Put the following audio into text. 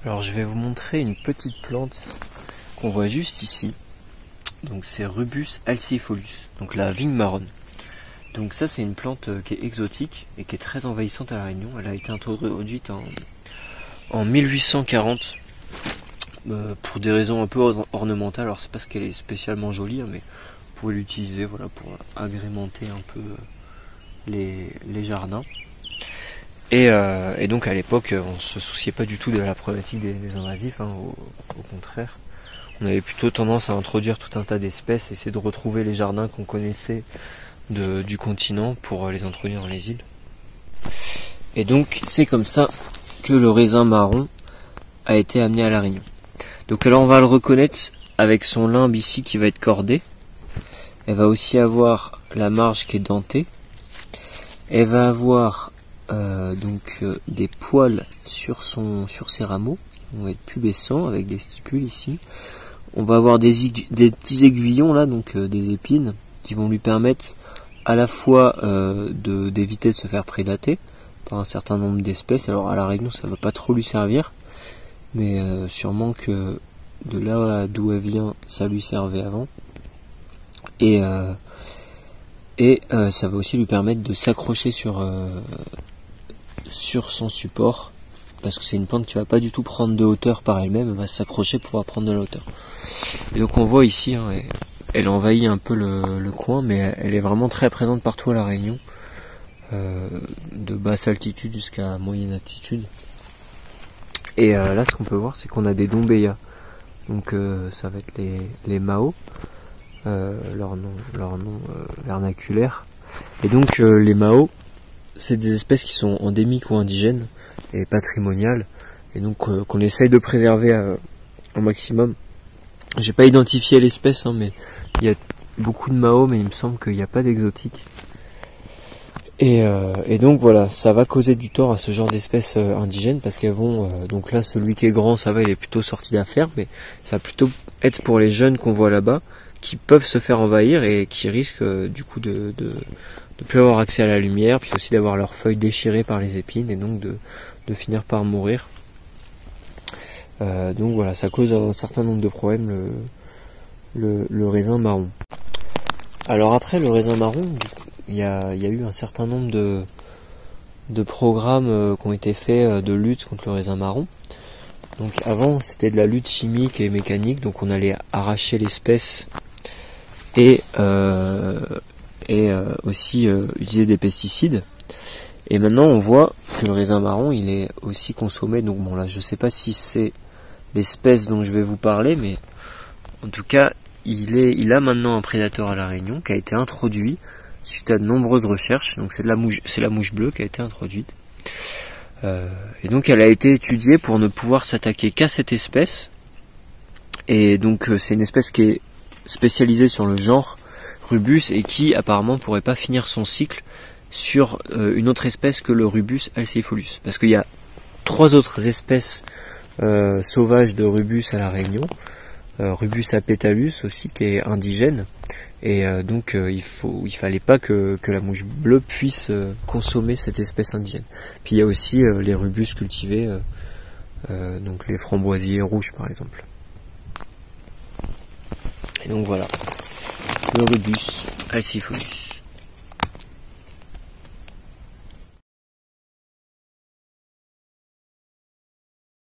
Alors je vais vous montrer une petite plante qu'on voit juste ici. Donc c'est Rubus alciifolus, donc la vigne marronne. Donc ça c'est une plante qui est exotique et qui est très envahissante à La Réunion. Elle a été introduite en 1840 pour des raisons un peu ornementales. Alors c'est parce qu'elle est spécialement jolie, hein, mais vous pouvez l'utiliser voilà, pour agrémenter un peu les jardins. Et donc à l'époque on se souciait pas du tout de la problématique des invasifs, hein, au contraire. On avait plutôt tendance à introduire tout un tas d'espèces, essayer de retrouver les jardins qu'on connaissait du continent pour les introduire dans les îles. Et donc c'est comme ça que le raisin marron a été amené à La Réunion. Donc alors on va le reconnaître avec son limbe ici qui va être cordé. Elle va aussi avoir la marge qui est dentée. Elle va avoir des poils sur ses rameaux, qui vont être pubescents avec des stipules ici. On va avoir des petits aiguillons là, donc des épines, qui vont lui permettre à la fois d'éviter de se faire prédater par un certain nombre d'espèces. Alors à La Réunion ça va pas trop lui servir, mais sûrement que de là d'où elle vient ça lui servait avant. Et ça va aussi lui permettre de s'accrocher sur son support, parce que c'est une plante qui va pas du tout prendre de hauteur par elle-même, elle va s'accrocher pour pouvoir prendre de la hauteur. Et donc on voit ici, hein, elle envahit un peu le coin, mais elle est vraiment très présente partout à La Réunion, de basse altitude jusqu'à moyenne altitude. Et là ce qu'on peut voir c'est qu'on a des dombéas, donc ça va être les Mao, leur nom vernaculaire. Et donc les Mao, c'est des espèces qui sont endémiques ou indigènes et patrimoniales, et donc qu'on essaye de préserver au maximum. J'ai pas identifié l'espèce, hein, mais il y a beaucoup de Mao, mais il me semble qu'il n'y a pas d'exotique. Et donc voilà, ça va causer du tort à ce genre d'espèces indigènes, parce qu'elles vont, donc là celui qui est grand, ça va, il est plutôt sorti d'affaire, mais ça va plutôt être pour les jeunes qu'on voit là-bas, qui peuvent se faire envahir et qui risquent du coup de plus avoir accès à la lumière, puis aussi d'avoir leurs feuilles déchirées par les épines, et donc de finir par mourir. Donc voilà, ça cause un certain nombre de problèmes, le raisin marron. Alors après le raisin marron, il y a eu un certain nombre de programmes qui ont été faits de lutte contre le raisin marron. Donc avant c'était de la lutte chimique et mécanique, donc on allait arracher l'espèce et aussi utiliser des pesticides. Et maintenant on voit que le raisin marron il est aussi consommé, donc bon là je sais pas si c'est l'espèce dont je vais vous parler, mais en tout cas il a maintenant un prédateur à La Réunion qui a été introduit suite à de nombreuses recherches. Donc c'est la mouche bleue qui a été introduite, et donc elle a été étudiée pour ne pouvoir s'attaquer qu'à cette espèce. Et donc c'est une espèce qui est spécialisée sur le genre Rubus et qui apparemment pourrait pas finir son cycle sur une autre espèce que le Rubus alciifolus, parce qu'il y a 3 autres espèces sauvages de Rubus à La Réunion. Rubus apétalus aussi qui est indigène, et donc il fallait pas que la mouche bleue puisse consommer cette espèce indigène. Puis il y a aussi les Rubus cultivés, donc les framboisiers rouges par exemple. Et donc voilà, le Rubus alciifolus.